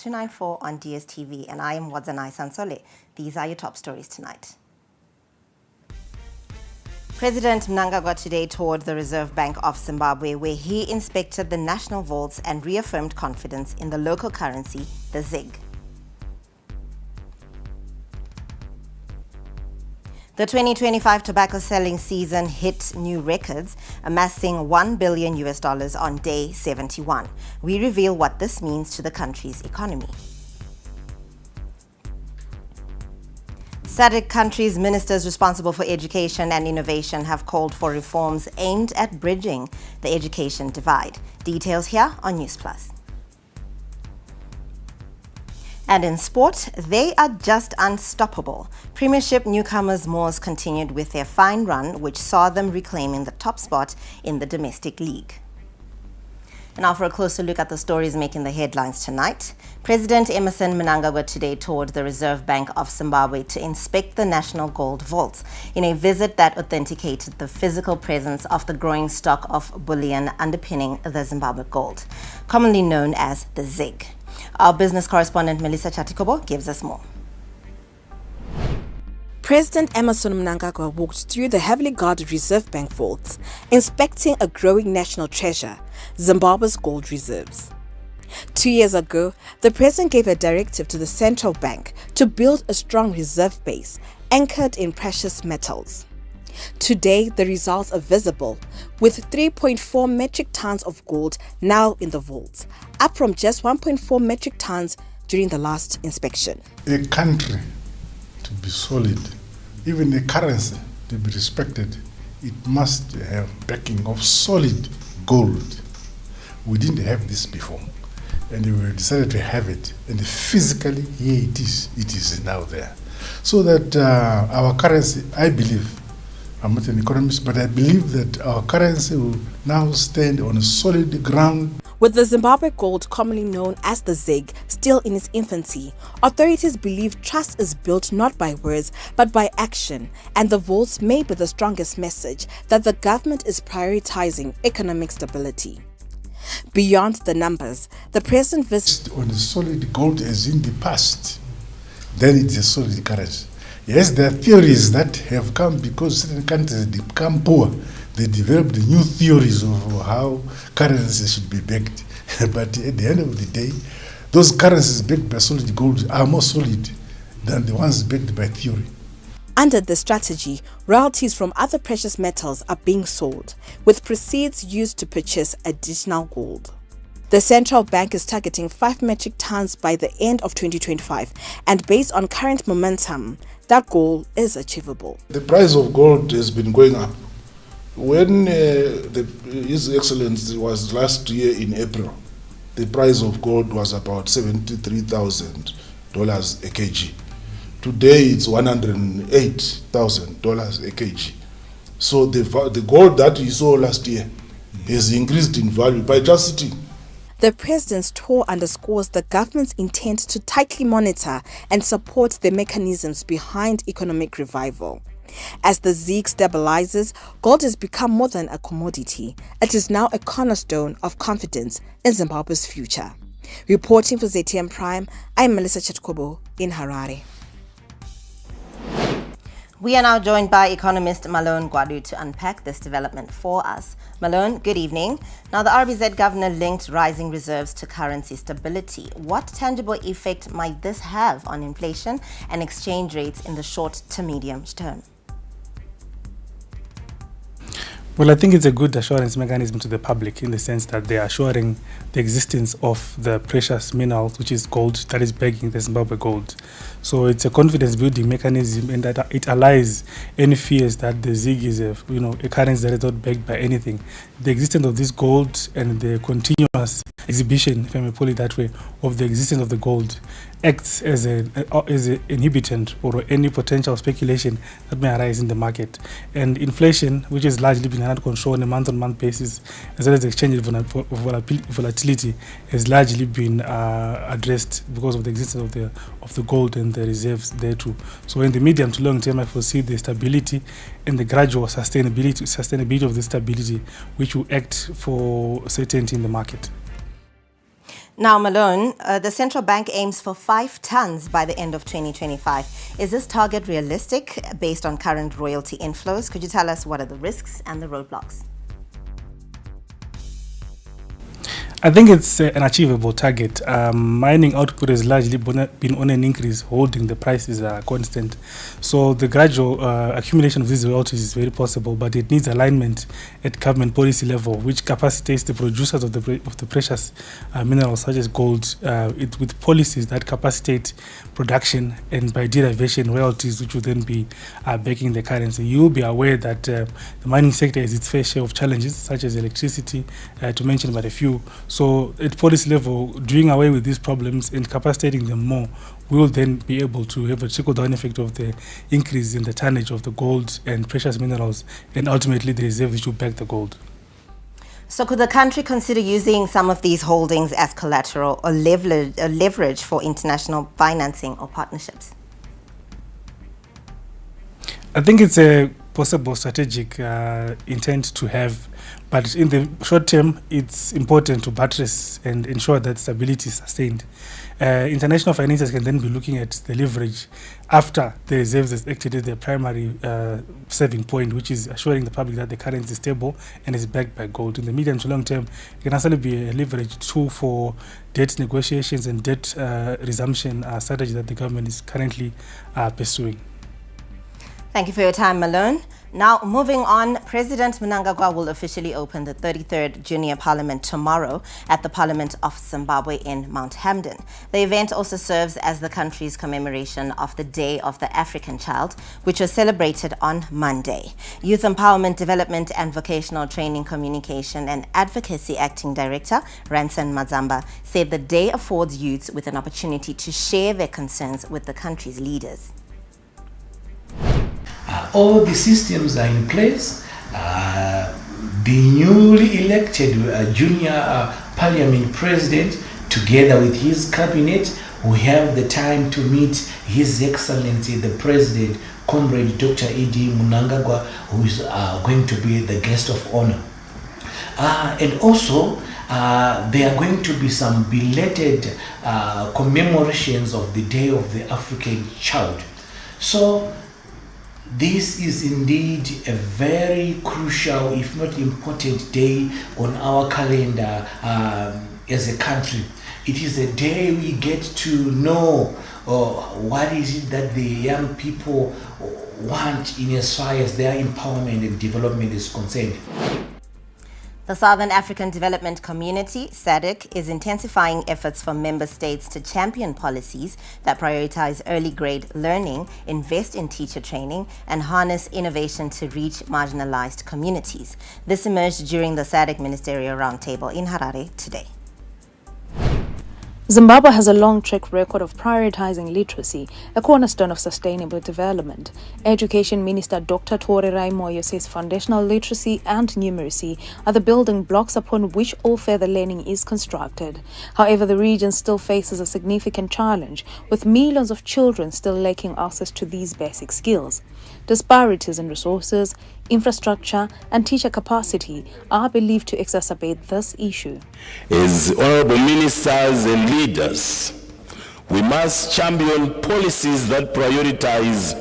294 on DSTV, and I am Wadzanai Sansole. These are your top stories tonight. President Mnangagwa today toured the Reserve Bank of Zimbabwe, where he inspected the national vaults and reaffirmed confidence in the local currency, the ZiG. The 2025 tobacco selling season hit new records, amassing $1 billion on day 71. We reveal what this means to the country's economy. SADC countries' ministers responsible for education and innovation have called for reforms aimed at bridging the education divide. Details here on Newsplus. And in sport, they are just unstoppable. Premiership newcomers Moors continued with their fine run, which saw them reclaiming the top spot in the domestic league. And now for a closer look at the stories making the headlines tonight. President Emmerson Mnangagwa today toured the Reserve Bank of Zimbabwe to inspect the national gold vaults in a visit that authenticated the physical presence of the growing stock of bullion underpinning the Zimbabwe gold, commonly known as the ZiG. Our business correspondent Melissa Chatikobo gives us more. President Emmerson Mnangagwa walked through the heavily guarded Reserve Bank vaults, inspecting a growing national treasure, Zimbabwe's gold reserves. 2 years ago, the president gave a directive to the central bank to build a strong reserve base anchored in precious metals. Today, the results are visible, with 3.4 metric tons of gold now in the vaults, up from just 1.4 metric tons during the last inspection. A country to be solid, even a currency to be respected, it must have backing of solid gold. We didn't have this before, and we decided to have it, and physically here it is now there. So that our currency, I believe, I'm not an economist, but I believe that our currency will now stand on a solid ground. With the Zimbabwe gold, commonly known as the ZiG, still in its infancy, authorities believe trust is built not by words but by action, and the vaults may be the strongest message that the government is prioritizing economic stability. Beyond the numbers, the president visited on a solid gold as in the past, then it's a solid currency. Yes, there are theories that have come because certain countries become poor. They developed new theories of how currencies should be backed. But at the end of the day, those currencies backed by solid gold are more solid than the ones backed by theory. Under the strategy, royalties from other precious metals are being sold, with proceeds used to purchase additional gold. The central bank is targeting 5 metric tons by the end of 2025, and based on current momentum, that goal is achievable. The price of gold has been going up. When His Excellency was last year in April, the price of gold was about $73,000 a kg. Today it's $108,000 a kg. So the gold that you saw last year has increased in value by just sitting. The president's tour underscores the government's intent to tightly monitor and support the mechanisms behind economic revival. As the ZiG stabilizes, gold has become more than a commodity. It is now a cornerstone of confidence in Zimbabwe's future. Reporting for ZTM Prime, I'm Melissa Chatikobo in Harare. We are now joined by economist Malone Gwadu to unpack this development for us. Malone, good evening. Now, the RBZ governor linked rising reserves to currency stability. What tangible effect might this have on inflation and exchange rates in the short to medium term? Well, I think it's a good assurance mechanism to the public in the sense that they are assuring the existence of the precious minerals, which is gold, that is backing the Zimbabwe gold. So it's a confidence building mechanism, and that it allies any fears that the ZiG is a currency that is not backed by anything. The existence of this gold and the continuous exhibition, if I may put it that way, of the existence of the gold acts as an inhibitant for any potential speculation that may arise in the market. And inflation, which has largely been under control on a month-on-month basis, as well as exchange volatility, has largely been addressed because of the existence of the gold and the reserves there too. So in the medium to long term, I foresee the stability and the gradual sustainability of the stability, which will act for certainty in the market. Now, Malone, the central bank aims for 5 tons by the end of 2025. Is this target realistic based on current royalty inflows? Could you tell us what are the risks and the roadblocks? I think it's an achievable target. Mining output has largely been on an increase, holding the prices constant. So the gradual accumulation of these royalties is very possible, but it needs alignment at government policy level, which capacitates the producers of the precious minerals such as gold with policies that capacitate production and by derivation royalties, which will then be backing the currency. You'll be aware that the mining sector has its fair share of challenges, such as electricity, to mention but a few. So at policy level, doing away with these problems and capacitating them more will then be able to have a trickle-down effect of the increase in the tonnage of the gold and precious minerals, and ultimately the reserve which will back the gold. So could the country consider using some of these holdings as collateral or leverage for international financing or partnerships? I think it's a possible strategic intent to have, but in the short term, it's important to buttress and ensure that stability is sustained. International financiers can then be looking at the leverage after the reserves has acted as their primary saving point, which is assuring the public that the currency is stable and is backed by gold. In the medium to long term, it can also be a leverage tool for debt negotiations and debt resumption strategy that the government is currently pursuing. Thank you for your time, Malone. Now, moving on, President Mnangagwa will officially open the 33rd Junior Parliament tomorrow at the Parliament of Zimbabwe in Mount Hamden. The event also serves as the country's commemoration of the Day of the African Child, which was celebrated on Monday. Youth Empowerment Development and Vocational Training Communication and Advocacy Acting Director, Ranson Mazamba, said the day affords youths with an opportunity to share their concerns with the country's leaders. All the systems are in place. The newly elected junior parliament president, together with his cabinet, will have the time to meet His Excellency the President, Comrade Dr. E.D. Mnangagwa, who is going to be the guest of honor. And also, there are going to be some belated commemorations of the Day of the African Child. So, this is indeed a very crucial, if not important, day on our calendar as a country. It is a day we get to know what is it that the young people want in as far as their empowerment and development is concerned. The Southern African Development Community, SADC, is intensifying efforts for member states to champion policies that prioritize early grade learning, invest in teacher training, and harness innovation to reach marginalized communities. This emerged during the SADC Ministerial Roundtable in Harare today. Zimbabwe has a long track record of prioritizing literacy, a cornerstone of sustainable development. Education Minister Dr. Torerai Moyo says foundational literacy and numeracy are the building blocks upon which all further learning is constructed. However, the region still faces a significant challenge, with millions of children still lacking access to these basic skills. Disparities in resources, infrastructure, and teacher capacity are believed to exacerbate this issue. As honorable ministers and leaders, we must champion policies that prioritize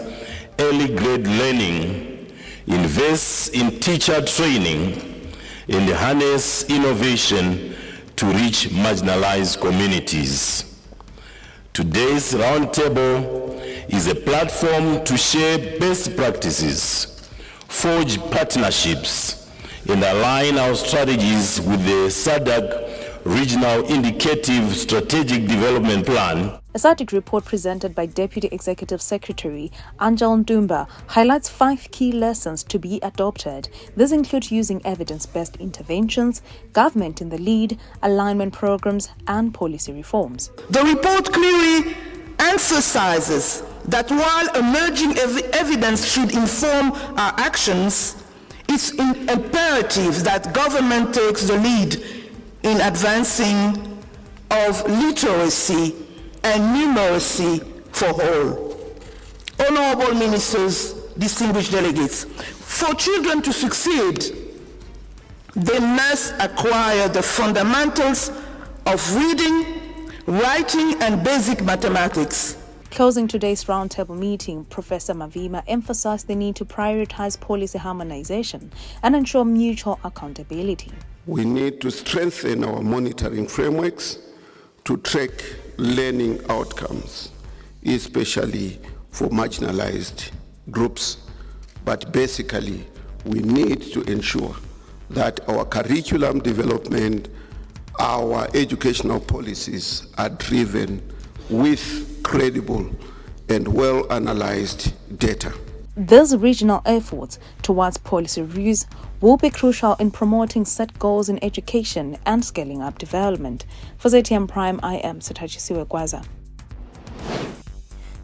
early grade learning, invest in teacher training, and harness innovation to reach marginalized communities. Today's roundtable is a platform to share best practices, forge partnerships, and align our strategies with the SADC Regional Indicative Strategic Development Plan. A SADC report presented by Deputy Executive Secretary Angel Ndumba highlights 5 key lessons to be adopted. These include using evidence-based interventions, government in the lead, alignment programs, and policy reforms. The report clearly emphasizes that while emerging evidence should inform our actions, it's imperative that government takes the lead in advancing of literacy and numeracy for all. Honorable ministers, distinguished delegates, for children to succeed, they must acquire the fundamentals of reading, writing, and basic mathematics. Closing today's roundtable meeting, Professor Mavima emphasized the need to prioritize policy harmonization and ensure mutual accountability. We need to strengthen our monitoring frameworks to track learning outcomes, especially for marginalized groups. But basically, we need to ensure that our curriculum development, our educational policies are driven with credible and well-analyzed data. These regional efforts towards policy reviews will be crucial in promoting set goals in education and scaling up development. For ZTM Prime, I am Satachisiwe Gwaza.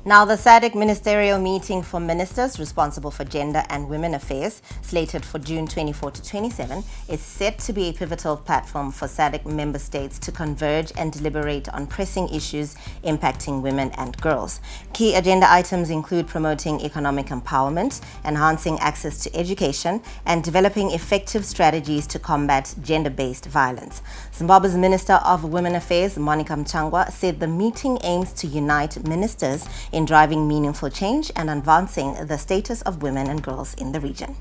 Now, the SADC ministerial meeting for ministers responsible for gender and women affairs, slated for June 24 to 27, is set to be a pivotal platform for SADC member states to converge and deliberate on pressing issues impacting women and girls. Key agenda items include promoting economic empowerment, enhancing access to education, and developing effective strategies to combat gender-based violence. Zimbabwe's Minister of Women Affairs, Monica Mchangwa, said the meeting aims to unite ministers in driving meaningful change and advancing the status of women and girls in the region.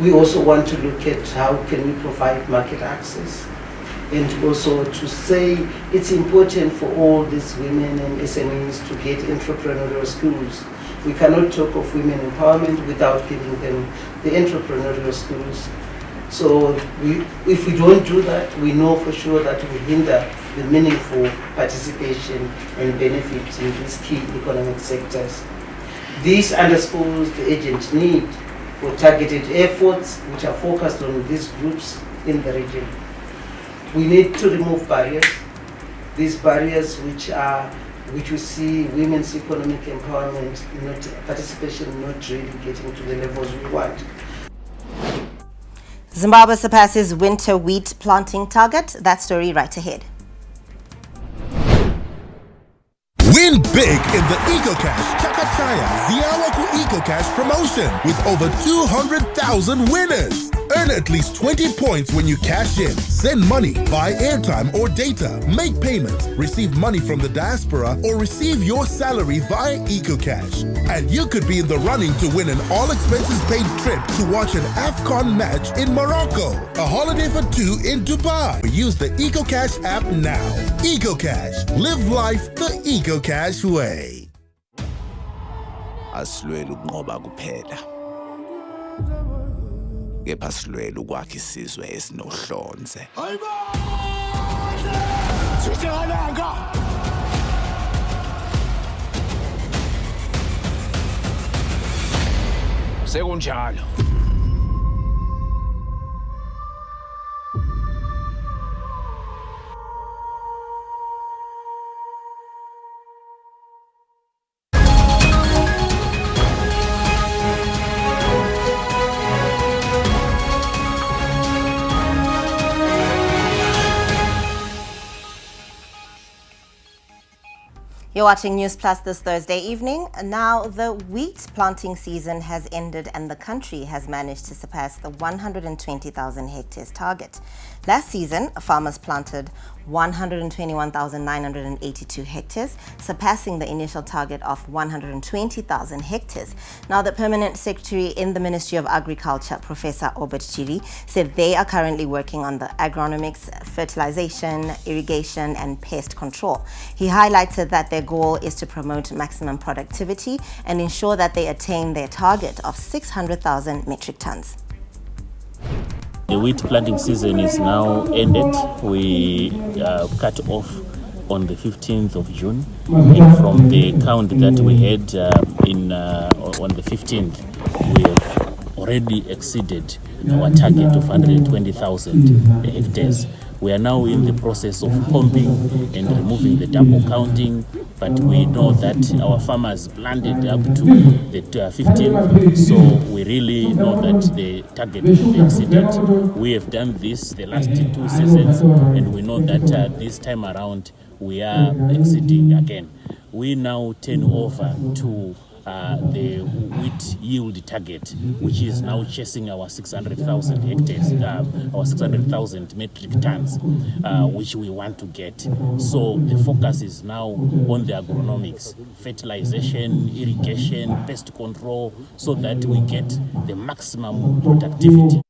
We also want to look at how can we provide market access, and also to say it's important for all these women and SMEs to get entrepreneurial skills. We cannot talk of women empowerment without giving them the entrepreneurial skills. So if we don't do that, we know for sure that we hinder the meaningful participation and benefits in these key economic sectors. This underscores the urgent need for targeted efforts which are focused on these groups in the region. We need to remove barriers, these barriers which we see women's economic empowerment, participation not really getting to the levels we want. Zimbabwe surpasses winter wheat planting target. That story right ahead. Win big in the EcoCash Chakachaya Ziawaku EcoCash promotion with over 200,000 winners. Earn at least 20 points when you cash in. Send money, buy airtime or data, make payments, receive money from the diaspora, or receive your salary via EcoCash. And you could be in the running to win an all-expenses-paid trip to watch an AFCON match in Morocco. A holiday for two in Dubai. Use the EcoCash app now. EcoCash. Live life the EcoCash way. Asilwela ukunqoba kuphela. Kepha silwela ukwakha isizwe esinohlonze. Sekunjalo. You're watching Newsplus this Thursday evening. Now, the wheat planting season has ended and the country has managed to surpass the 120,000 hectares target. Last season, farmers planted 121,982 hectares, surpassing the initial target of 120,000 hectares. Now, the Permanent Secretary in the Ministry of Agriculture, Professor Obert Chiri, said they are currently working on the agronomics, fertilization, irrigation, and pest control. He highlighted that their goal is to promote maximum productivity and ensure that they attain their target of 600,000 metric tons. The wheat planting season is now ended. We cut off on the 15th of June. And from the count that we had on the 15th, we have already exceeded our target of 120,000 hectares. We are now in the process of pumping and removing the double counting, but we know that our farmers planted up to the 15th, so we really know that the target will be exceeded. We have done this the last 2 seasons, and we know that this time around we are exceeding again. We now turn over to the wheat yield target, which is now chasing our 600,000 hectares, our 600,000 metric tons, which we want to get. So the focus is now on the agronomics, fertilization, irrigation, pest control, so that we get the maximum productivity.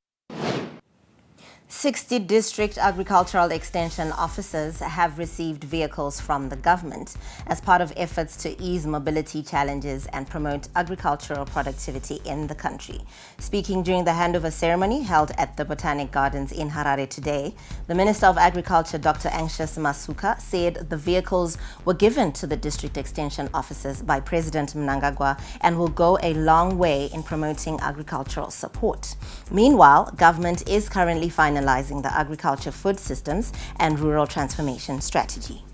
60 district agricultural extension officers have received vehicles from the government as part of efforts to ease mobility challenges and promote agricultural productivity in the country. Speaking during the handover ceremony held at the Botanic Gardens in Harare today, the Minister of Agriculture, Dr. Anxious Masuka, said the vehicles were given to the district extension officers by President Mnangagwa and will go a long way in promoting agricultural support. Meanwhile, government is currently finalizing the agriculture food systems and rural transformation strategy.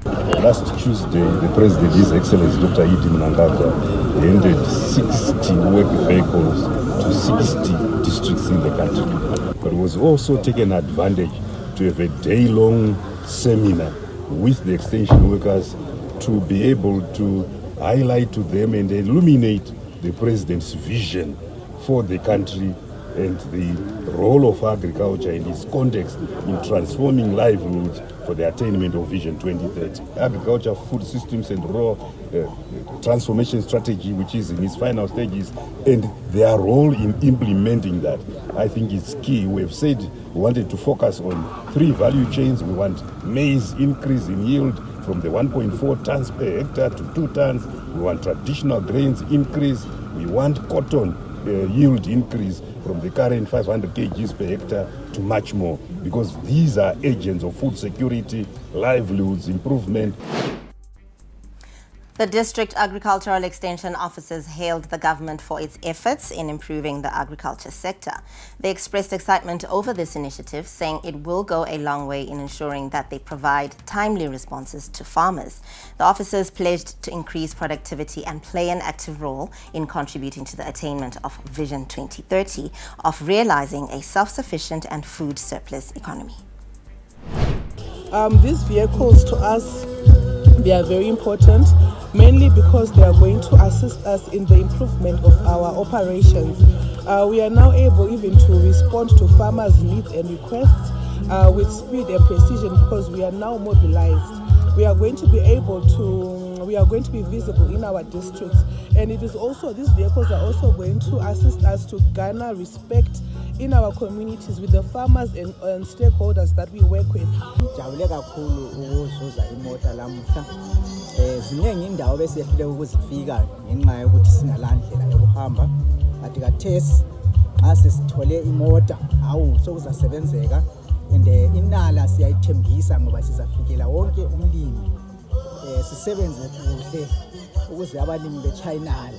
Last Tuesday, the President, His Excellency Dr. Idi Mnangagwa, handed 60 work vehicles to 60 districts in the country. But it was also taken advantage to have a day-long seminar with the extension workers to be able to highlight to them and illuminate the President's vision for the country and the role of agriculture in its context in transforming livelihoods for the attainment of Vision 2030. Agriculture, food systems and rural transformation strategy, which is in its final stages, and their role in implementing that, I think is key. We have said we wanted to focus on 3 value chains. We want maize increase in yield from the 1.4 tons per hectare to 2 tons. We want traditional grains increase. We want cotton yield increase from the current 500 kgs per hectare to much more, because these are agents of food security, livelihoods improvement. The district agricultural extension officers hailed the government for its efforts in improving the agriculture sector. They expressed excitement over this initiative, saying it will go a long way in ensuring that they provide timely responses to farmers. The officers pledged to increase productivity and play an active role in contributing to the attainment of Vision 2030 of realizing a self-sufficient and food surplus economy. These vehicles to us, they are very important, mainly because they are going to assist us in the improvement of our operations. We are now able even to respond to farmers' needs and requests with speed and precision, because we are now mobilized. We are going to be visible in our districts, and it is also, these vehicles are also going to assist us to garner respect in our communities with the farmers and stakeholders that we work with. Ziningi indawo besiyehlule ukuzifika ngenxa yokuthi singalandlela yokuhamba, kanti kathesi xa sesithole imota awu sokuzasebenzeka, and inala siyayithembisa ngoba sizafikela wonke umlimi sisebenze kuhle ukuze abalimi betshayinala.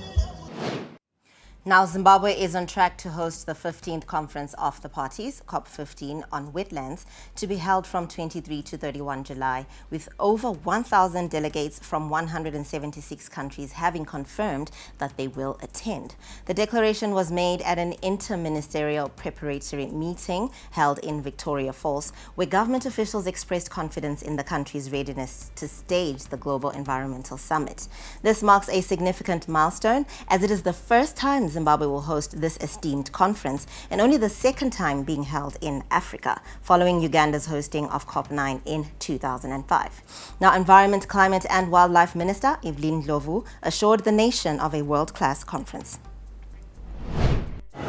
Now, Zimbabwe is on track to host the 15th Conference of the Parties, COP15, on wetlands, to be held from 23 to 31 July, with over 1,000 delegates from 176 countries having confirmed that they will attend. The declaration was made at an interministerial preparatory meeting held in Victoria Falls, where government officials expressed confidence in the country's readiness to stage the Global Environmental Summit. This marks a significant milestone, as it is the first time Zimbabwe will host this esteemed conference, and only the second time being held in Africa, following Uganda's hosting of COP9 in 2005. Now, Environment, Climate and Wildlife Minister Evelyn Ndlovu assured the nation of a world-class conference.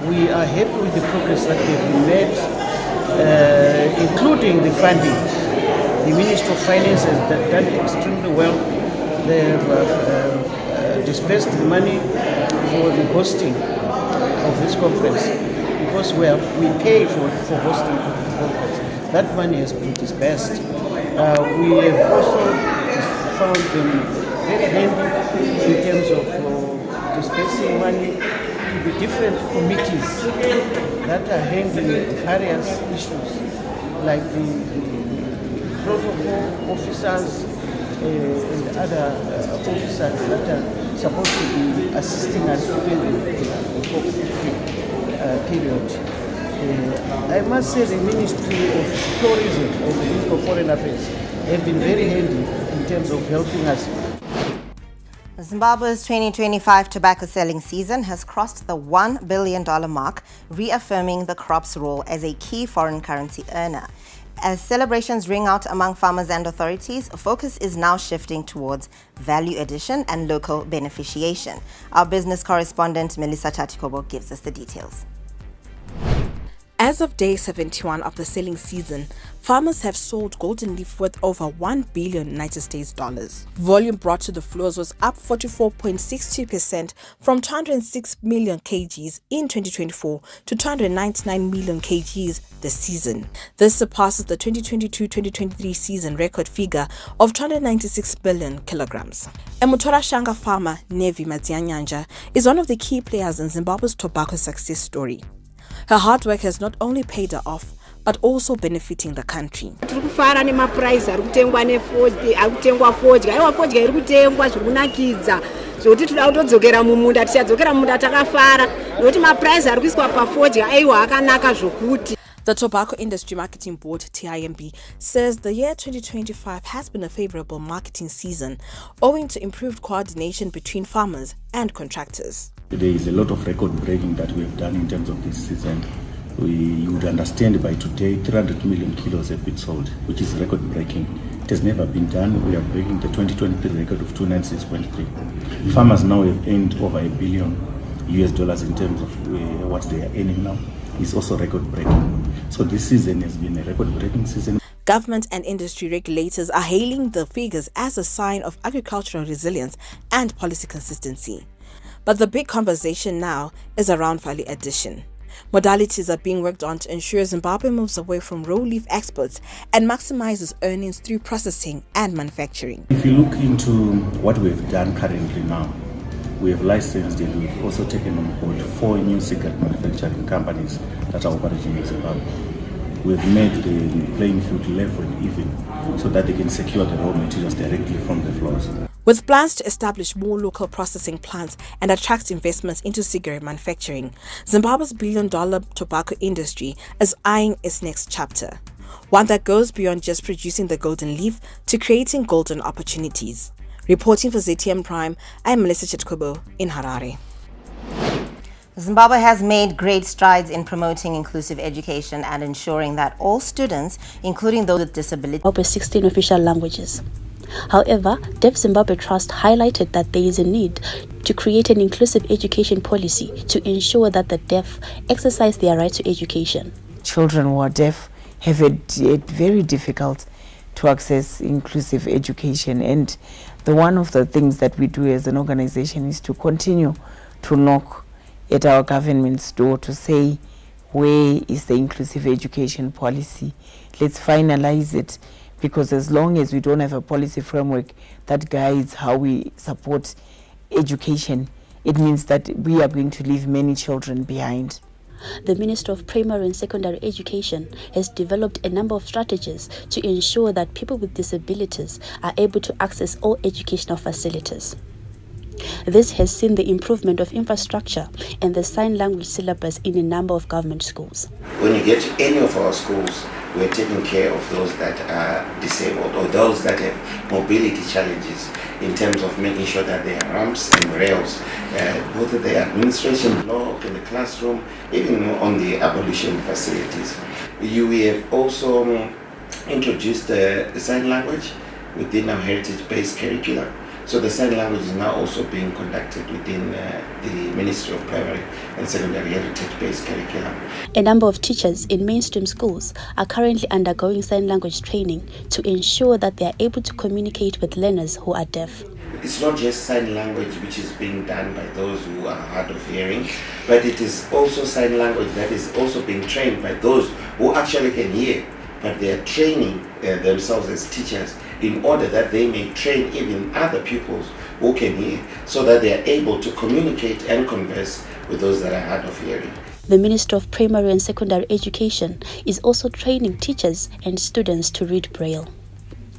We are happy with the progress that has been made, including the funding. The Ministry of Finance has done extremely well. They have dispersed the money for the hosting of this conference, because we pay for hosting the conference. That money has been dispersed. We have also found them very handy in terms of dispersing money to the different committees that are handling various issues, like the protocol officers and other officers that are supposed to be assisting us during the period. I must say the Ministry of Tourism and the Ministry of Foreign Affairs have been very handy in terms of helping us. Zimbabwe's 2025 tobacco selling season has crossed the $1 billion mark, reaffirming the crop's role as a key foreign currency earner. As celebrations ring out among farmers and authorities, focus is now shifting towards value addition and local beneficiation. Our business correspondent Melissa Chatikobo gives us the details. As of day 71 of the selling season, farmers have sold golden leaf worth over $1 billion United States dollars. Volume brought to the floors was up 44.62% from 206 million kgs in 2024 to 299 million kgs this season. This surpasses the 2022-2023 season record figure of 296 billion kilograms. A Mutora Shanga farmer, Nevi Matianyanja, is one of the key players in Zimbabwe's tobacco success story. Her hard work has not only paid her off, but also benefiting the country. The Tobacco Industry Marketing Board, TIMB, says the year 2025 has been a favorable marketing season, owing to improved coordination between farmers and contractors. There is a lot of record breaking that we have done in terms of this season. You would understand by today 300 million kilos have been sold, which is record breaking. It has never been done. We are breaking the 2023 record of 296.3. Farmers now have earned over $1 billion in terms of what they are earning now. It's also record breaking. So this season has been a record breaking season. Government and industry regulators are hailing the figures as a sign of agricultural resilience and policy consistency. But the big conversation now is around value addition. Modalities are being worked on to ensure Zimbabwe moves away from raw leaf exports and maximizes earnings through processing and manufacturing. If you look into what we've done currently now, we have licensed and we've also taken on board 4 new cigarette manufacturing companies that are operating in Zimbabwe. We've made the playing field level and even so that they can secure the raw materials directly from the floors. With plans to establish more local processing plants and attract investments into cigarette manufacturing, Zimbabwe's billion-dollar tobacco industry is eyeing its next chapter, one that goes beyond just producing the golden leaf to creating golden opportunities. Reporting for ZTM Prime, I'm Melissa Chatikobo in Harare. Zimbabwe has made great strides in promoting inclusive education and ensuring that all students, including those with disabilities, over 16 official languages. However, Deaf Zimbabwe Trust highlighted that there is a need to create an inclusive education policy to ensure that the deaf exercise their right to education. Children who are deaf have it very difficult to access inclusive education, and one of the things that we do as an organization is to continue to knock at our government's door to say, where is the inclusive education policy? Let's finalize it. Because as long as we don't have a policy framework that guides how we support education, it means that we are going to leave many children behind. The Minister of Primary and Secondary Education has developed a number of strategies to ensure that people with disabilities are able to access all educational facilities. This has seen the improvement of infrastructure and the sign language syllabus in a number of government schools. When you get to any of our schools, we're taking care of those that are disabled or those that have mobility challenges in terms of making sure that there are ramps and rails, both at the administration block, in the classroom, even on the abolition facilities. We have also introduced the sign language within our heritage-based curriculum. So the sign language is now also being conducted within the Ministry of Primary and Secondary Heritage-based curriculum. A number of teachers in mainstream schools are currently undergoing sign language training to ensure that they are able to communicate with learners who are deaf. It's not just sign language which is being done by those who are hard of hearing, but it is also sign language that is also being trained by those who actually can hear, but they are training themselves as teachers in order that they may train even other pupils who can hear, so that they are able to communicate and converse with those that are hard of hearing. The Minister of Primary and Secondary Education is also training teachers and students to read Braille.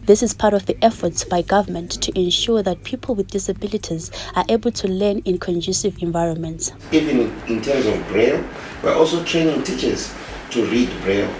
This is part of the efforts by government to ensure that people with disabilities are able to learn in conducive environments. Even in terms of Braille, we're also training teachers to read Braille.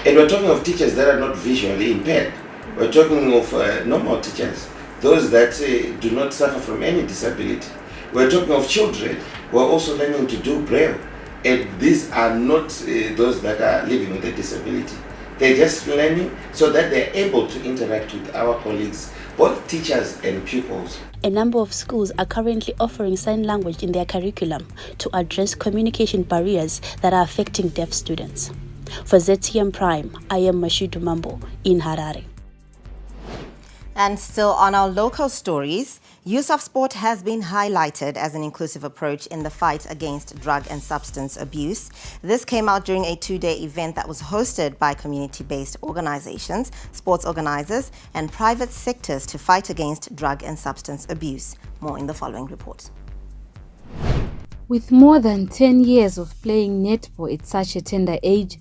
And we're talking of teachers that are not visually impaired. We're talking of normal teachers those that do not suffer from any disability. We're talking of children who are also learning to do Braille. And these are not those that are living with a disability. They're just learning so that they're able to interact with our colleagues, both teachers and pupils. A number of schools are currently offering sign language in their curriculum to address communication barriers that are affecting deaf students. For ZTM Prime, I am Mashudu Mambo in Harare. And still on our local stories, use of sport has been highlighted as an inclusive approach in the fight against drug and substance abuse. This came out during a two-day event that was hosted by community-based organizations, sports organizers, and private sectors to fight against drug and substance abuse. More in the following report. With more than 10 years of playing netball at such a tender age,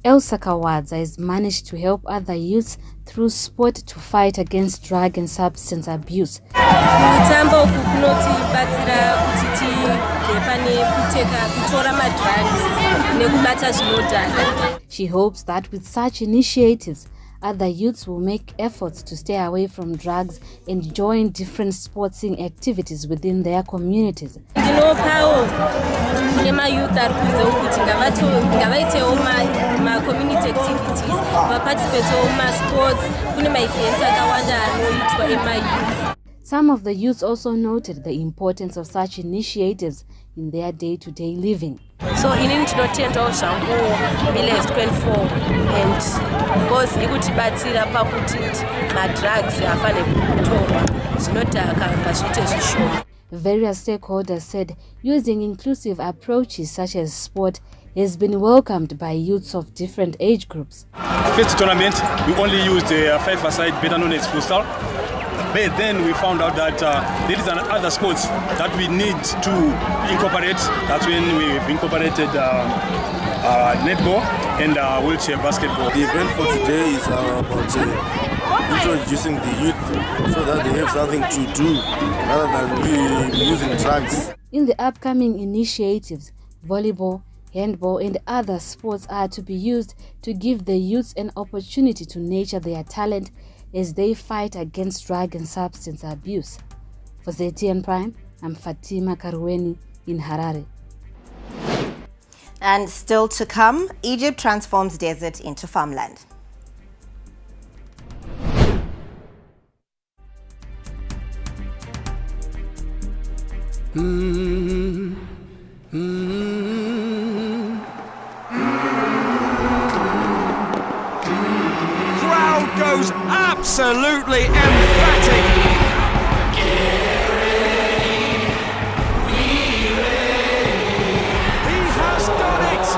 Elsa Kawadza has managed to help other youths through sport to fight against drug and substance abuse. She hopes that with such initiatives, other youths will make efforts to stay away from drugs and join different sporting activities within their communities. Some of the youths also noted the importance of such initiatives in their day-to-day living. So in tinotenda zvangu village 24 and because ikutibatsira pakuti madrugs afane kutorwa zvinodhaka ngazviite zvishoma. Various stakeholders said using inclusive approaches such as sport has been welcomed by youths of different age groups. First tournament, we only used a five-a-side, better known as futsal. But then we found out that there is other sports that we need to incorporate. That's when we've incorporated netball and wheelchair basketball. The event for today is about introducing the youth so that they have something to do rather than using drugs. In the upcoming initiatives, volleyball, handball and other sports are to be used to give the youths an opportunity to nurture their talent as they fight against drug and substance abuse. For ZTN Prime, I'm Fatima Karueni in Harare. And still to come, Egypt transforms desert into farmland. Crowd goes absolutely emphatic. He has done it.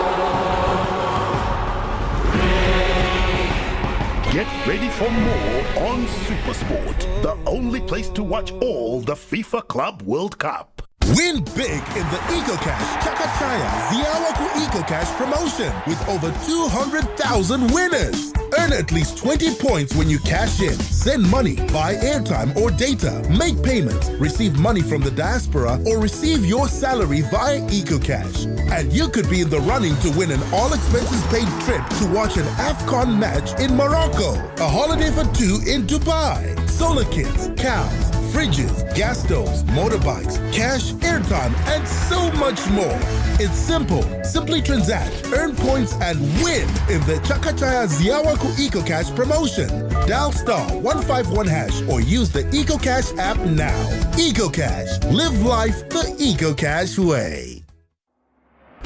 Get ready for more on Supersport, the only place to watch all the FIFA Club World Cup. Win big in the EcoCash Chakachaya Ziawaku EcoCash promotion with over 200,000 winners. Earn at least 20 points when you cash in. Send money, buy airtime or data, make payments, receive money from the diaspora, or receive your salary via EcoCash. And you could be in the running to win an all-expenses-paid trip to watch an AFCON match in Morocco, a holiday for two in Dubai, solar kits, cows, fridges, gas stoves, motorbikes, cash, airtime, and so much more. It's simple. Simply transact, earn points, and win in the Chakachaya Ziawaku EcoCash promotion. Dial *151# or use the EcoCash app now. EcoCash. Live life the EcoCash way.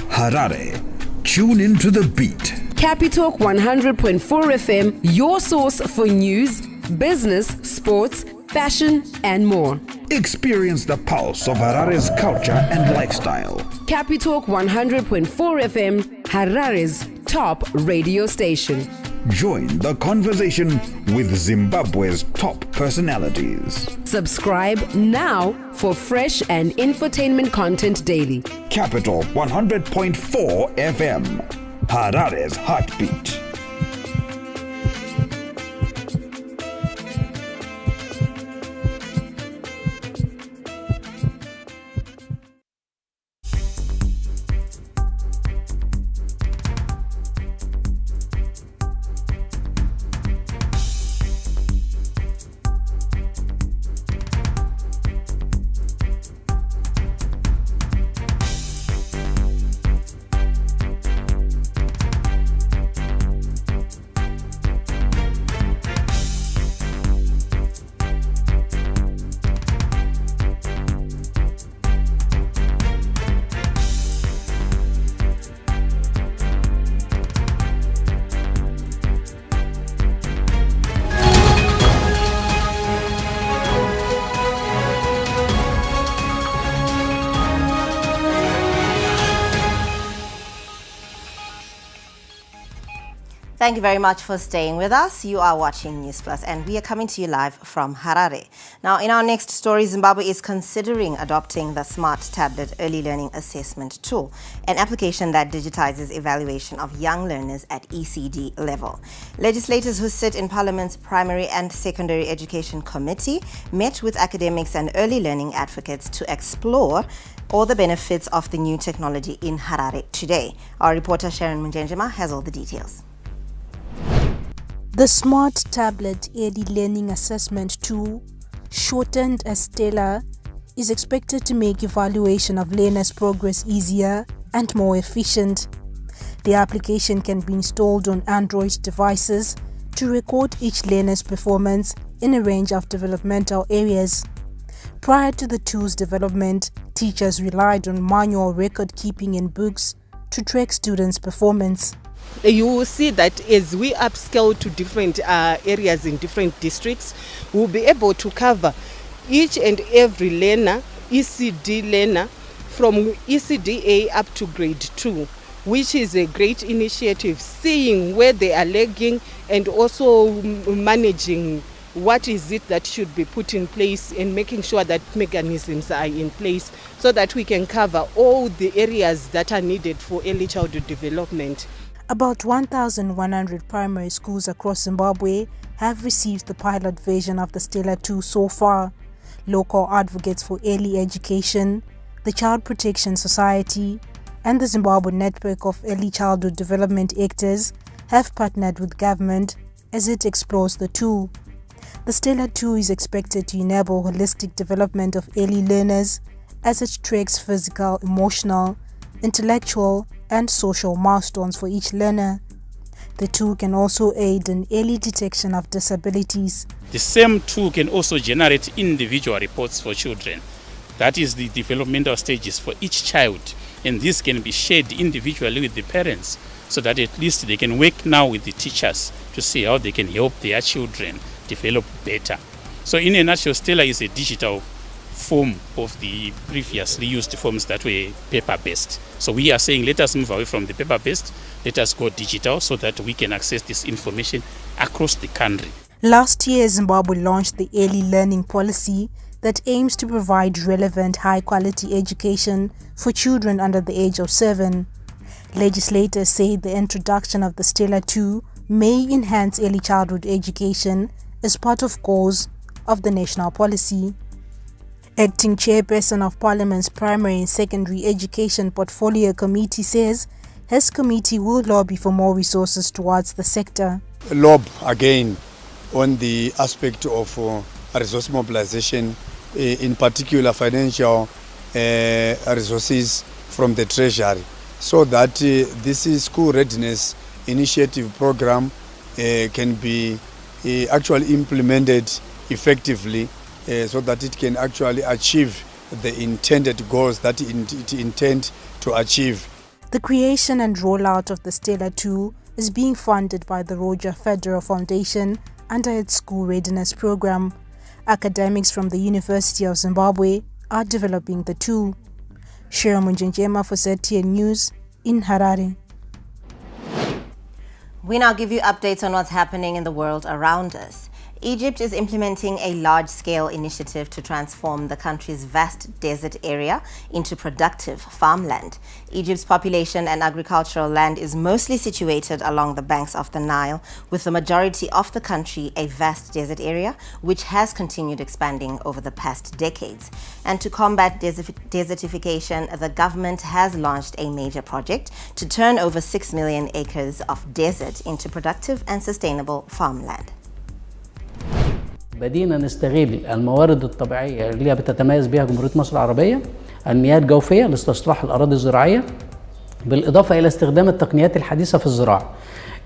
Harare. Tune into the beat. Capitalk 100.4 FM, your source for news, business, sports, fashion, and more. Experience the pulse of Harare's culture and lifestyle. Capitalk 100.4 FM, Harare's top radio station. Join the conversation with Zimbabwe's top personalities. Subscribe now for fresh and infotainment content daily. Capital 100.4 FM, Harare's heartbeat. Thank you very much for staying with us. You are watching Newsplus, and we are coming to you live from Harare. Now, in our next story, Zimbabwe is considering adopting the Smart Tablet Early Learning Assessment Tool, an application that digitizes evaluation of young learners at ECD level. Legislators who sit in Parliament's Primary and Secondary Education Committee met with academics and early learning advocates to explore all the benefits of the new technology in Harare today. Our reporter Sharon Munjenjema has all the details. The Smart Tablet Early Learning Assessment Tool, shortened as STELA, is expected to make evaluation of learners' progress easier and more efficient. The application can be installed on Android devices to record each learner's performance in a range of developmental areas. Prior to the tool's development, teachers relied on manual record keeping in books to track students' performance. You will see that as we upscale to different areas in different districts, we'll be able to cover each and every learner, ECD learner, from ECDA up to grade 2, which is a great initiative, seeing where they are lagging and also managing what is it that should be put in place and making sure that mechanisms are in place so that we can cover all the areas that are needed for early childhood development. About 1,100 primary schools across Zimbabwe have received the pilot version of the STELA 2 so far. Local advocates for early education, the Child Protection Society, and the Zimbabwe Network of Early Childhood Development Actors have partnered with government as it explores the tool. The STELA 2 is expected to enable holistic development of early learners as it tracks physical, emotional, intellectual, and social milestones for each learner. The tool can also aid in early detection of disabilities. The same tool can also generate individual reports for children. That is the developmental stages for each child, and this can be shared individually with the parents so that at least they can work now with the teachers to see how they can help their children develop better. So in a nutshell, STELA is a digital form of the previously used forms that were paper-based. So we are saying let us move away from the paper-based, let us go digital so that we can access this information across the country. Last year, Zimbabwe launched the Early Learning Policy that aims to provide relevant, high-quality education for children under the age of 7. Legislators say the introduction of the STELA 2 may enhance early childhood education as part of goals of the national policy. Acting Chairperson of Parliament's Primary and Secondary Education Portfolio Committee says his committee will lobby for more resources towards the sector. Lob again on the aspect of resource mobilization, in particular financial resources from the Treasury, so that this school readiness initiative program can be actually implemented effectively so that it can actually achieve the intended goals that it intends to achieve. The creation and rollout of the STELA 2 is being funded by the Roger Federal Foundation under its school readiness program. Academics from the University of Zimbabwe are developing the tool. Sharon Munjenjema for ZTN News in Harare. We now give you updates on what's happening in the world around us. Egypt is implementing a large-scale initiative to transform the country's vast desert area into productive farmland. Egypt's population and agricultural land is mostly situated along the banks of the Nile, with the majority of the country a vast desert area, which has continued expanding over the past decades. And to combat desertification, the government has launched a major project to turn over 6 million acres of desert into productive and sustainable farmland. بدينا نستغل الموارد الطبيعية اللي بتتميز بها جمهورية مصر العربية، المياه الجوفية لاستصلاح الأراضي الزراعية، بالإضافة إلى استخدام التقنيات الحديثة في الزراعة.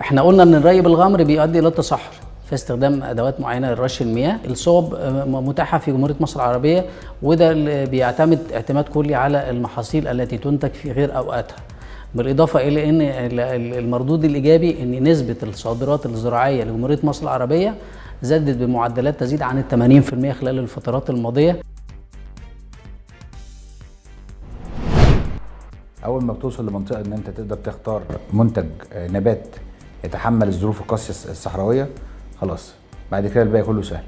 احنا قلنا إن الري بالغمر بيؤدي إلى التصحر، فاستخدام أدوات معينة لرش المياه. الصوب متاحة في جمهورية مصر العربية، وده اللي بيعتمد اعتماد كلي على المحاصيل التي تنتج في غير أوقاتها. بالإضافة إلى أن المردود الإيجابي أن نسبة الصادرات الزراعية لجمهورية مصر العربية زادت بمعدلات تزيد عن 80% خلال الفترات الماضية. أول ما بتوصل لمنطقة إن أنت تقدر تختار منتج نبات يتحمل الظروف القاسية الصحراوية خلاص بعد كده الباقي كله سهل.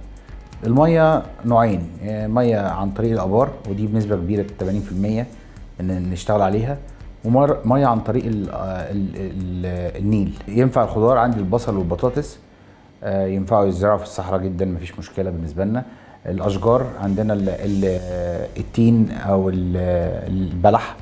المية نوعين، مية عن طريق الآبار ودي بنسبة كبيرة 80% ان نشتغل عليها، ومية عن طريق النيل. ينفع الخضار عندي البصل والبطاطس ينفعوا يزرعوا في الصحراء جدا مفيش مشكلة بالنسبة لنا. الأشجار عندنا التين أو البلح.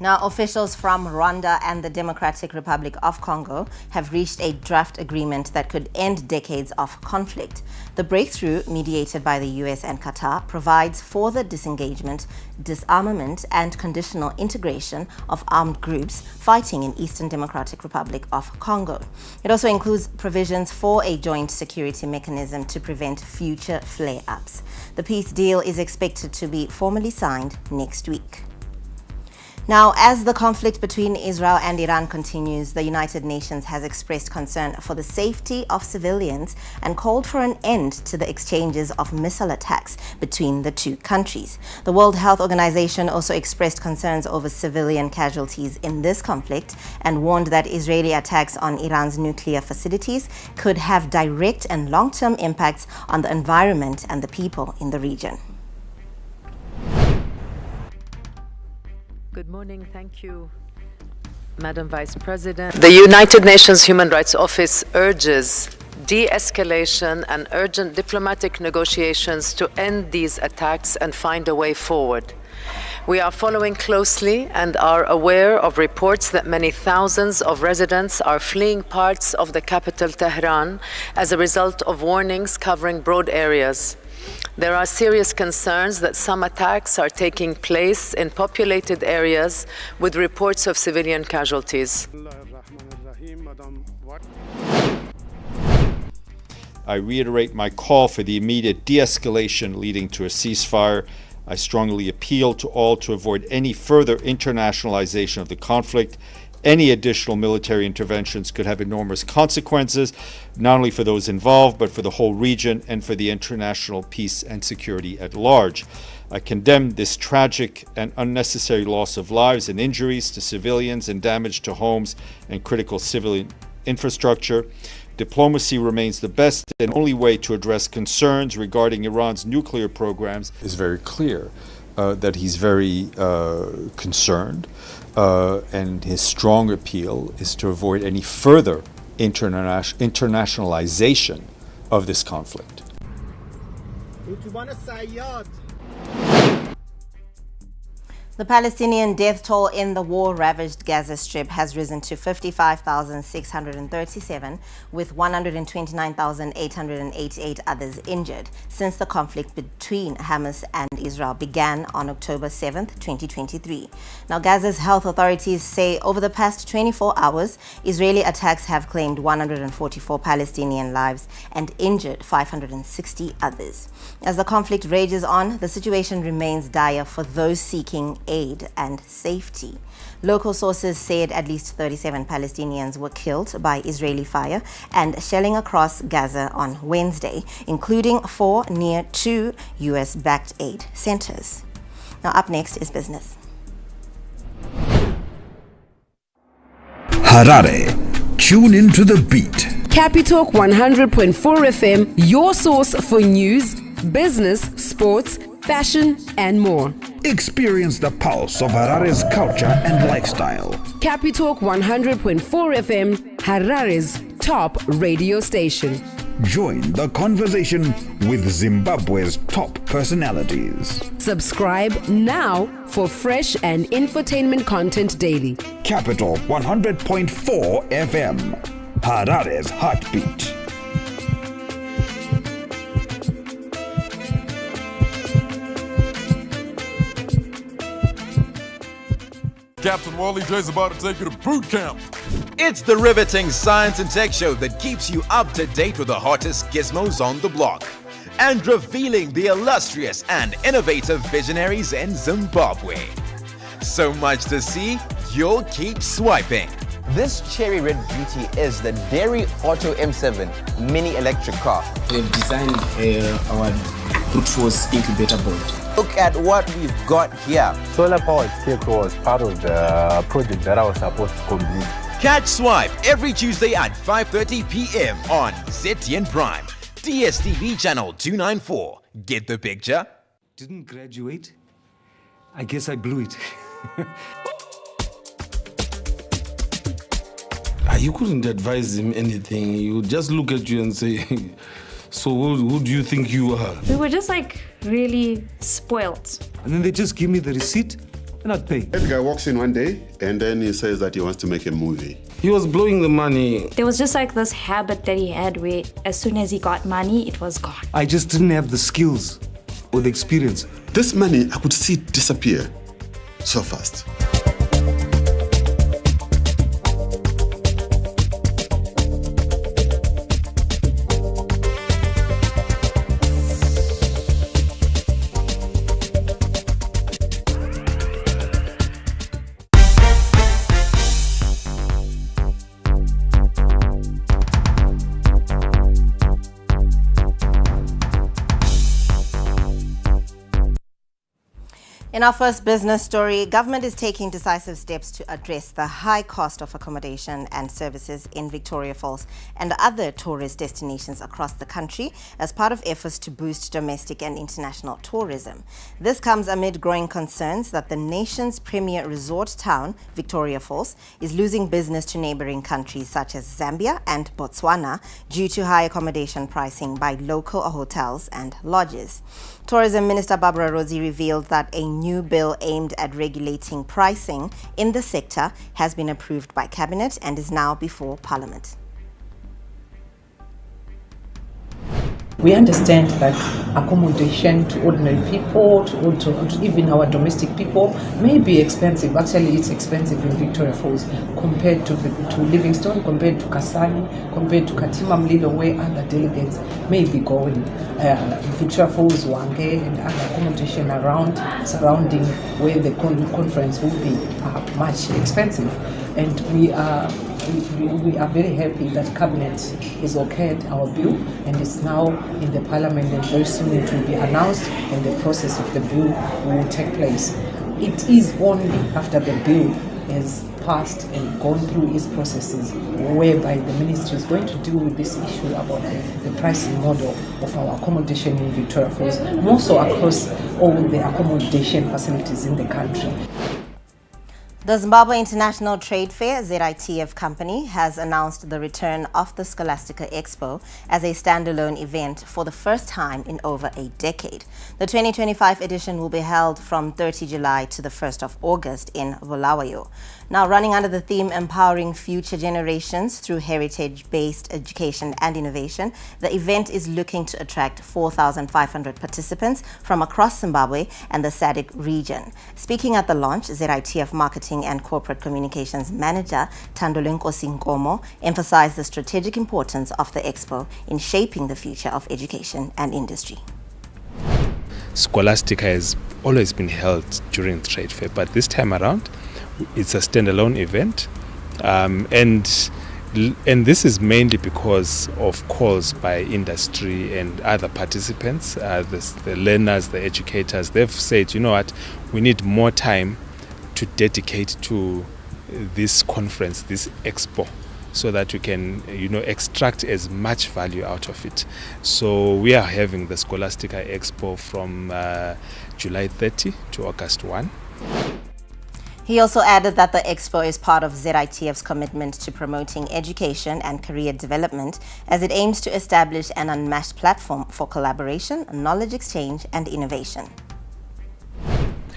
Now, officials from Rwanda and the Democratic Republic of Congo have reached a draft agreement that could end decades of conflict. The breakthrough, mediated by the US and Qatar, provides for the disengagement, disarmament, and conditional integration of armed groups fighting in Eastern Democratic Republic of Congo. It also includes provisions for a joint security mechanism to prevent future flare-ups. The peace deal is expected to be formally signed next week. Now, as the conflict between Israel and Iran continues, the United Nations has expressed concern for the safety of civilians and called for an end to the exchanges of missile attacks between the two countries. The World Health Organization also expressed concerns over civilian casualties in this conflict and warned that Israeli attacks on Iran's nuclear facilities could have direct and long-term impacts on the environment and the people in the region. Good morning. Thank you, Madam Vice President. The United Nations Human Rights Office urges de-escalation and urgent diplomatic negotiations to end these attacks and find a way forward. We are following closely and are aware of reports that many thousands of residents are fleeing parts of the capital, Tehran, as a result of warnings covering broad areas. There are serious concerns that some attacks are taking place in populated areas with reports of civilian casualties. I reiterate my call for the immediate de-escalation leading to a ceasefire. I strongly appeal to all to avoid any further internationalization of the conflict. Any additional military interventions could have enormous consequences, not only for those involved, but for the whole region and for the international peace and security at large. I condemn this tragic and unnecessary loss of lives and injuries to civilians and damage to homes and critical civilian infrastructure. Diplomacy remains the best and only way to address concerns regarding Iran's nuclear programs. It's very clear that he's very concerned. And his strong appeal is to avoid any further internationalization of this conflict. The Palestinian death toll in the war-ravaged Gaza Strip has risen to 55,637, with 129,888 others injured since the conflict between Hamas and Israel began on October 7th, 2023. Now, Gaza's health authorities say over the past 24 hours, Israeli attacks have claimed 144 Palestinian lives and injured 560 others. As the conflict rages on, the situation remains dire for those seeking aid and safety. Local sources said at least 37 Palestinians were killed by Israeli fire and shelling across Gaza on Wednesday, including 4 near 2 US-backed aid centers. Now, up next is business. Harare, tune into the beat. Capitalk 100.4 FM, your source for news, business, sports, fashion, and more. Experience the pulse of Harare's culture and lifestyle. Capitalk 100.4 FM, Harare's top radio station. Join the conversation with Zimbabwe's top personalities. Subscribe now for fresh and infotainment content daily. Capital 100.4 FM, Harare's heartbeat. Captain Wally J's about to take you to boot camp. It's the riveting science and tech show that keeps you up to date with the hottest gizmos on the block and revealing the illustrious and innovative visionaries in Zimbabwe. So much to see, you'll keep swiping. This cherry red beauty is the Dairy Auto M7 mini electric car. They've designed our brute force incubator board. Look at what we've got here. Solar powered scarecrow was part of the project that I was supposed to complete. Catch Swipe every Tuesday at 5:30 p.m. on ZTN Prime, DSTV channel 294. Get the picture? Didn't graduate. I guess I blew it. You couldn't advise him anything. He would just look at you and say, so who do you think you are? We were just like really spoiled. And then they just give me the receipt and I'd pay. The guy walks in one day and then he says that he wants to make a movie. He was blowing the money. There was just like this habit that he had where as soon as he got money, it was gone. I just didn't have the skills or the experience. This money, I could see it disappear so fast. In our first business story, government is taking decisive steps to address the high cost of accommodation and services in Victoria Falls and other tourist destinations across the country as part of efforts to boost domestic and international tourism. This comes amid growing concerns that the nation's premier resort town, Victoria Falls, is losing business to neighboring countries such as Zambia and Botswana due to high accommodation pricing by local hotels and lodges. Tourism Minister Barbara Rosie revealed that a new bill aimed at regulating pricing in the sector has been approved by Cabinet and is now before Parliament. We understand that accommodation to ordinary people, to even our domestic people, may be expensive. Actually, it's expensive in Victoria Falls compared to Livingstone, compared to Kasani, compared to Katima Mlilo, where other delegates may be going. Victoria Falls, Wange, and other accommodation surrounding where the conference will be much expensive. And we are very happy that Cabinet has okayed our bill and it's now in the Parliament, and very soon it will be announced and the process of the bill will take place. It is only after the bill has passed and gone through its processes whereby the Ministry is going to deal with this issue about the pricing model of our accommodation in Victoria Falls, more so across all the accommodation facilities in the country. The Zimbabwe International Trade Fair, ZITF company, has announced the return of the Scholastica Expo as a standalone event for the first time in over a decade. The 2025 edition will be held from 30 July to the 1st of August in Bulawayo. Now, running under the theme Empowering Future Generations through Heritage-Based Education and Innovation, the event is looking to attract 4,500 participants from across Zimbabwe and the SADC region. Speaking at the launch, ZITF Marketing and Corporate Communications Manager Tandolenkosi Nkomo emphasized the strategic importance of the expo in shaping the future of education and industry. Scholastica has always been held during the trade fair, but this time around it's a standalone event, and this is mainly because of calls by industry and other participants, the learners, the educators. They've said, you know what, we need more time to dedicate to this conference, this expo, so that we can, extract as much value out of it. So we are having the Scholastica Expo from July 30 to August 1. He also added that the expo is part of ZITF's commitment to promoting education and career development as it aims to establish an unmatched platform for collaboration, knowledge exchange and innovation.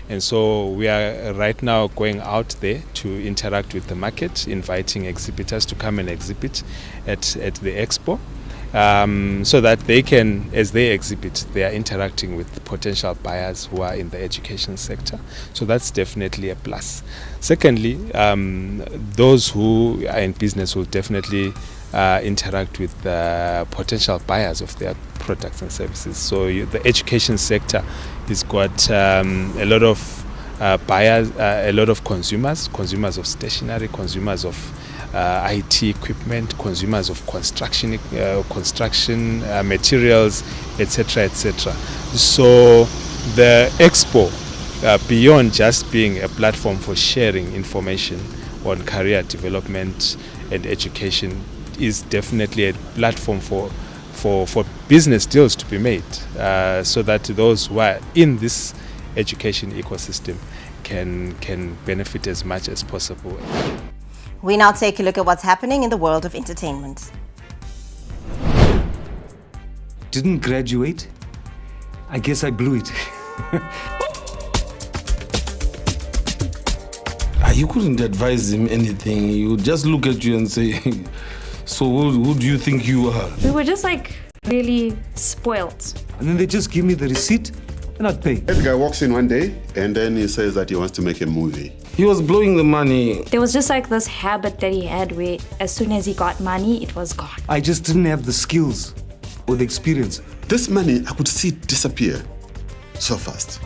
And so we are right now going out there to interact with the market, inviting exhibitors to come and exhibit at the expo. So that they can, as they exhibit, they are interacting with potential buyers who are in the education sector. So that's definitely a plus. Secondly, those who are in business will definitely interact with potential buyers of their products and services. So the education sector has got a lot of buyers, a lot of consumers of stationery, consumers of IT equipment, consumers of construction materials, etc., etc. So the expo, beyond just being a platform for sharing information on career development and education, is definitely a platform for business deals to be made, so that those who are in this education ecosystem can benefit as much as possible. We now take a look at what's happening in the world of entertainment. Didn't graduate? I guess I blew it. You couldn't advise him anything. He would just look at you and say, so who do you think you are? We were just like really spoiled. And then they just give me the receipt and I'd pay. That guy walks in one day and then he says that he wants to make a movie. He was blowing the money. There was just like this habit that he had where as soon as he got money, it was gone. I just didn't have the skills or the experience. This money, I could see it disappear so fast.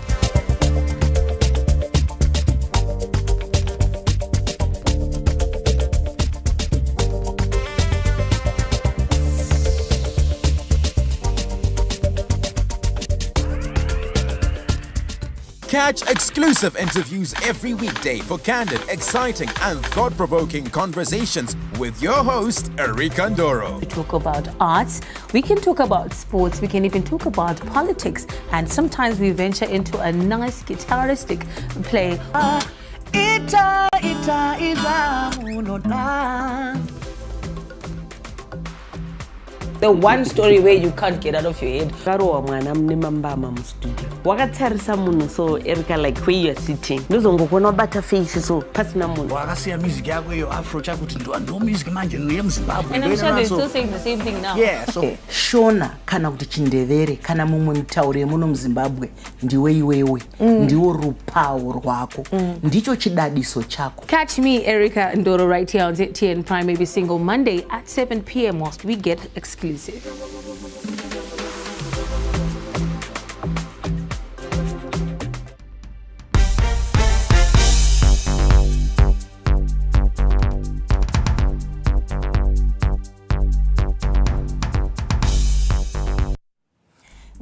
Catch exclusive interviews every weekday for candid, exciting and thought-provoking conversations with your host, Erika Ndoro. We talk about arts, we can talk about sports, we can even talk about politics, and sometimes we venture into a nice guitaristic play. The one story where you can't get out of your head. Wakatarisa munhu so Erika like where you are sitting. Ndozongokona bata face so pasina munhu. Wakasiya music yako yo afro chakuti ndo music manje no yeMzimbabwe. And I'm sure they're still saying the same thing now. Yeah, so Shona kana kuti Chindevere kana mumwe mutaure muno muZimbabwe ndiwe iwewe. Ndiwo rupawo rwako. Ndicho chidadiso chako. Catch me, Erika Ndoro, right here on ZTN Prime every single Monday at 7 p.m. whilst we get exclusive.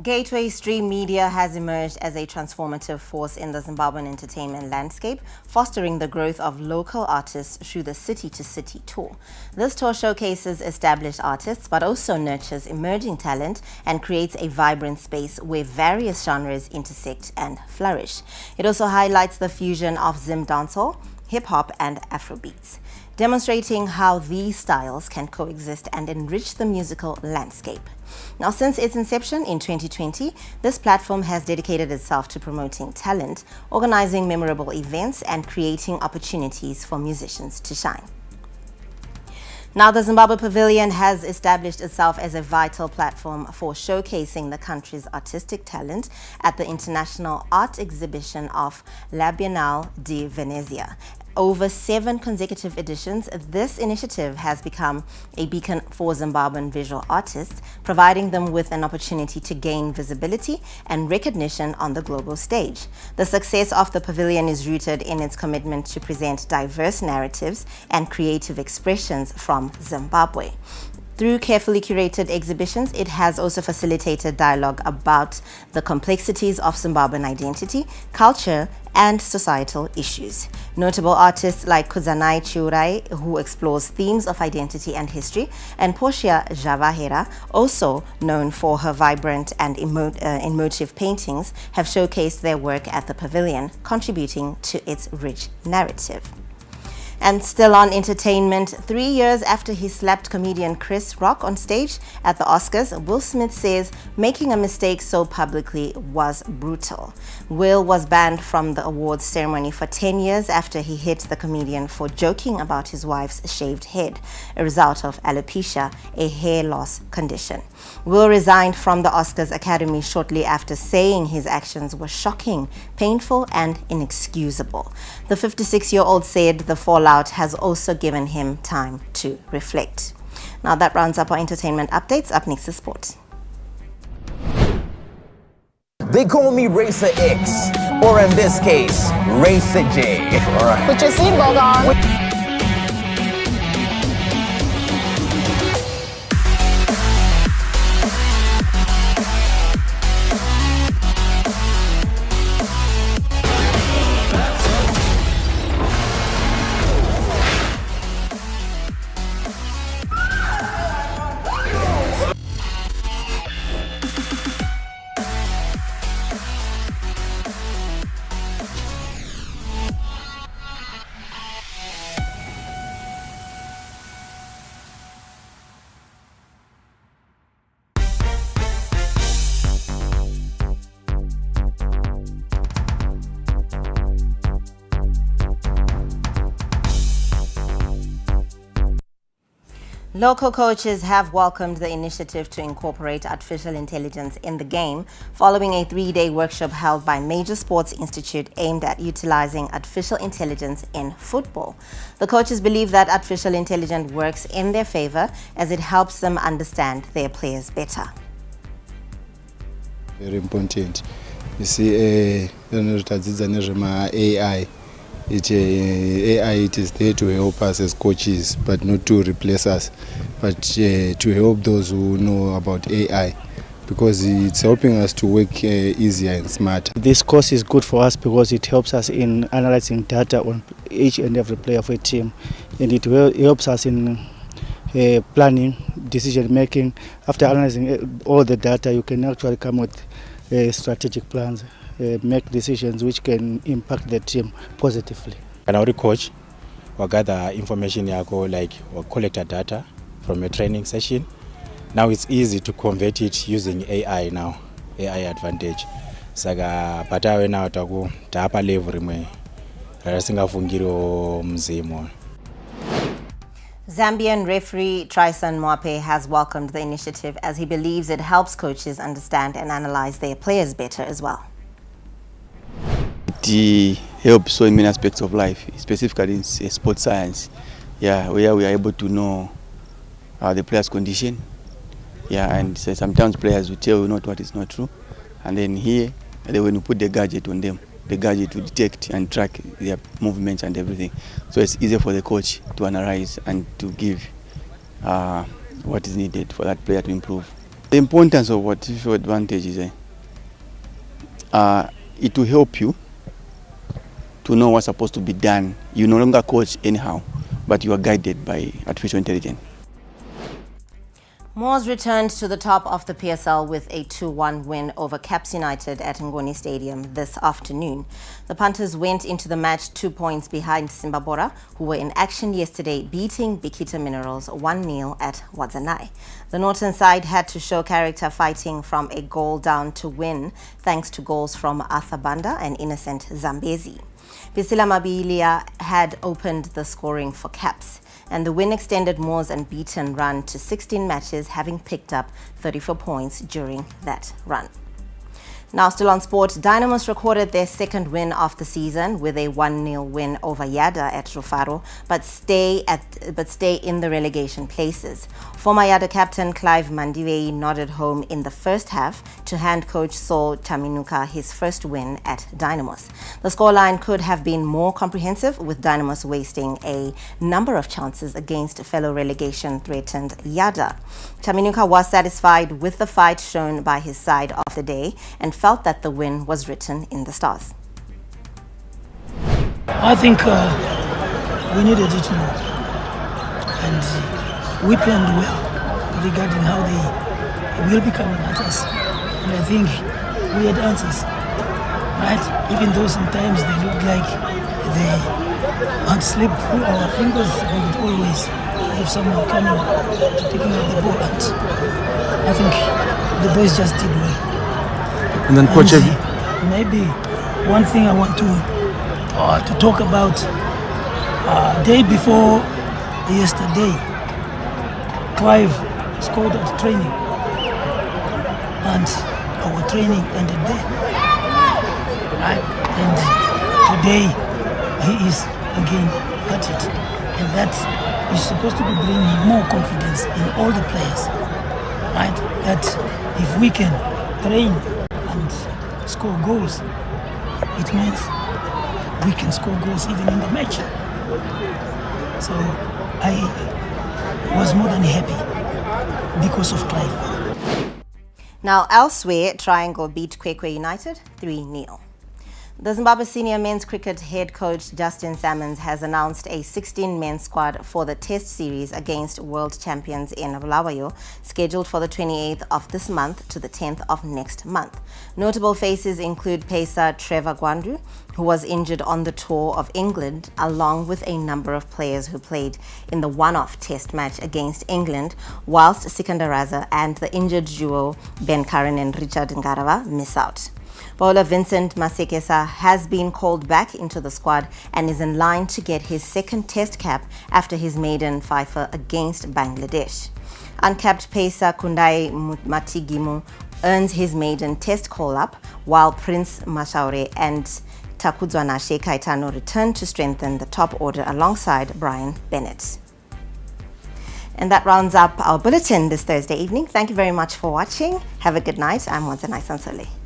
Gateway Stream Media has emerged as a transformative force in the Zimbabwean entertainment landscape, fostering the growth of local artists through the city-to-city tour. This tour showcases established artists but also nurtures emerging talent and creates a vibrant space where various genres intersect and flourish. It also highlights the fusion of Zim dancehall, hip-hop and Afrobeats, demonstrating how these styles can coexist and enrich the musical landscape. Now, since its inception in 2020, this platform has dedicated itself to promoting talent, organizing memorable events, and creating opportunities for musicians to shine. Now, the Zimbabwe Pavilion has established itself as a vital platform for showcasing the country's artistic talent at the International Art Exhibition of La Biennale di Venezia. Over 7 consecutive editions, this initiative has become a beacon for Zimbabwean visual artists, providing them with an opportunity to gain visibility and recognition on the global stage. The success of the pavilion is rooted in its commitment to present diverse narratives and creative expressions from Zimbabwe. Through carefully curated exhibitions, it has also facilitated dialogue about the complexities of Zimbabwean identity, culture, and societal issues. Notable artists like Kudzanai Chiurai, who explores themes of identity and history, and Portia Javahera, also known for her vibrant and emotive paintings, have showcased their work at the pavilion, contributing to its rich narrative. And still on entertainment, 3 years after he slapped comedian Chris Rock on stage at the Oscars, Will Smith says making a mistake so publicly was brutal. Will was banned from the awards ceremony for 10 years after he hit the comedian for joking about his wife's shaved head, a result of alopecia, a hair loss condition. Will resigned from the Oscars Academy shortly after saying his actions were shocking, painful, and inexcusable. The 56-year-old said the fallout has also given him time to reflect. Now that rounds up our entertainment updates. Up next is sport. They call me Racer X, or in this case, Racer J. All right. Put your seatbelt on. Local coaches have welcomed the initiative to incorporate artificial intelligence in the game following a 3-day workshop held by Major Sports Institute aimed at utilizing artificial intelligence in football. The coaches believe that artificial intelligence works in their favor as it helps them understand their players better. Very important. You see, AI. AI it is there to help us as coaches, but not to replace us, but to help those who know about AI, because it's helping us to work easier and smarter. This course is good for us because it helps us in analyzing data on each and every player of a team, and it helps us in planning, decision making. After analyzing all the data, you can actually come with strategic plans, make decisions which can impact the team positively. And our coach will gather information like or collect data from a training session. Now it's easy to convert it using AI now, AI advantage. Saga patawe now taku tapa level rimwe rasingafungiro mzimo. Zambian referee Trison Mwape has welcomed the initiative as he believes it helps coaches understand and analyze their players better as well. It helps so in many aspects of life, specifically in sports science. Yeah, where we are able to know the player's condition. Yeah, and sometimes players will tell you not what is not true. And then here, when you put the gadget on them, the gadget will detect and track their movements and everything. So it's easier for the coach to analyze and to give what is needed for that player to improve. The importance of artificial advantage is it will help you to know what's supposed to be done. You no longer coach anyhow, but you are guided by artificial intelligence. Moors returned to the top of the PSL with a 2-1 win over Caps United at Ngoni Stadium this afternoon. The Panthers went into the match 2 points behind Simbabora, who were in action yesterday, beating Bikita Minerals 1-0 at Wadzanai. The Northern side had to show character fighting from a goal down to win, thanks to goals from Arthur Banda and Innocent Zambezi. Bisila Mabilia had opened the scoring for Caps, and the win extended Moors' unbeaten run to 16 matches, having picked up 34 points during that run. Now still on sport, Dynamos recorded their second win of the season with a 1-0 win over Yada at Rufaro, but stay in the relegation places. Former Yada captain Clive Mandivei nodded home in the first half to hand coach Saul Taminuka his first win at Dynamos. The scoreline could have been more comprehensive, with Dynamos wasting a number of chances against fellow relegation-threatened Yada. Taminuka was satisfied with the fight shown by his side of the day and felt that the win was written in the stars. I think we needed it more, and we planned well regarding how they will be coming at us, and I think we had answers, right? Even though sometimes they look like they had slipped through our fingers, we would always have someone coming to picking up the ball, and I think the boys just did well. And then coach, maybe one thing I want to talk about, day before yesterday, Clive scored at training, and our training ended there. Right? And today he is again at it, and that is supposed to be bringing more confidence in all the players. Right? That if we can train and score goals, it means we can score goals even in the match. So I was more than happy because of Clive. Now elsewhere, Triangle beat Kwekwe United 3-0. The Zimbabwe senior men's cricket head coach Justin Salmons has announced a 16-man squad for the test series against world champions in Bulawayo, scheduled for the 28th of this month to the 10th of next month. Notable faces include pacer Trevor Gwandu, who was injured on the tour of England, along with a number of players who played in the one-off test match against England, whilst Sikandar Raza and the injured duo Ben Curran and Richard Ngarava miss out. Bowler Vincent Masekesa has been called back into the squad and is in line to get his second test cap after his maiden fifer against Bangladesh. Uncapped pacer Kundai Matigimu earns his maiden test call-up, while Prince Mashaure and Takudzwana Shekaitano return to strengthen the top order alongside Brian Bennett. And that rounds up our bulletin this Thursday evening. Thank you very much for watching. Have a good night. I'm Wanzanai Sansole.